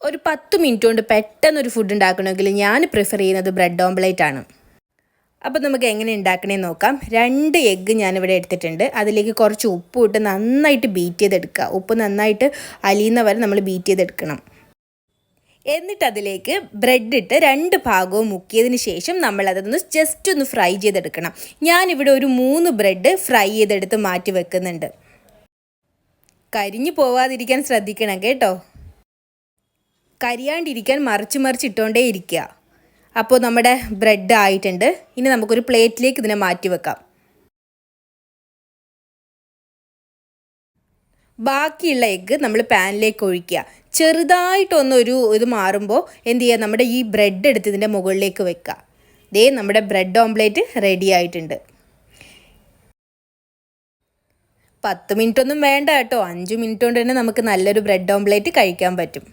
ഒരു 10 മിനിറ്റ് കൊണ്ട് പെട്ടെന്നൊരു ഫുഡ് ഉണ്ടാക്കണമെങ്കിൽ ഞാൻ പ്രിഫർ ചെയ്യുന്നത് ബ്രെഡ് ഓംപ്ലേറ്റ് ആണ്. അപ്പോൾ നമുക്ക് എങ്ങനെ ഉണ്ടാക്കണേന്ന് നോക്കാം. 2 എഗ്ഗ് ഞാനിവിടെ എടുത്തിട്ടുണ്ട്. അതിലേക്ക് കുറച്ച് ഉപ്പ് ഇട്ട് നന്നായിട്ട് ബീറ്റ് ചെയ്തെടുക്കുക. ഉപ്പ് നന്നായിട്ട് അലിയുന്ന വരെ നമ്മൾ ബീറ്റ് ചെയ്തെടുക്കണം. എന്നിട്ട് അതിലേക്ക് ബ്രെഡ് ഇട്ട് 2 ഭാഗവും മുക്കിയതിന് ശേഷം നമ്മളതൊന്ന് ജസ്റ്റ് ഒന്ന് ഫ്രൈ ചെയ്തെടുക്കണം. ഞാനിവിടെ ഒരു 3 ബ്രെഡ് ഫ്രൈ ചെയ്തെടുത്ത് മാറ്റി വെക്കുന്നുണ്ട്. കരിഞ്ഞു പോവാതിരിക്കാൻ ശ്രദ്ധിക്കണം കേട്ടോ. കരിയാണ്ടിരിക്കാൻ മറിച്ചിട്ടോണ്ടേ ഇരിക്കുക. അപ്പോൾ നമ്മുടെ ബ്രെഡ് ആയിട്ടുണ്ട്. ഇനി നമുക്കൊരു പ്ലേറ്റിലേക്ക് ഇതിനെ മാറ്റി വെക്കാം. ബാക്കിയുള്ള എഗ്ഗ് നമ്മൾ പാനിലേക്ക് ഒഴിക്കുക. ചെറുതായിട്ടൊന്നൊരു ഇത് മാറുമ്പോൾ എന്ത് ചെയ്യുക, നമ്മുടെ ഈ ബ്രെഡ് എടുത്ത് ഇതിൻ്റെ മുകളിലേക്ക് വെക്കുക. ദേ നമ്മുടെ ബ്രെഡ് ഓംപ്ലേറ്റ് റെഡി ആയിട്ടുണ്ട്. 10 മിനിറ്റ് ഒന്നും വേണ്ട കേട്ടോ, 5 മിനിറ്റ് കൊണ്ട് തന്നെ നമുക്ക് നല്ലൊരു ബ്രെഡ് ഓംപ്ലേറ്റ് കഴിക്കാൻ പറ്റും.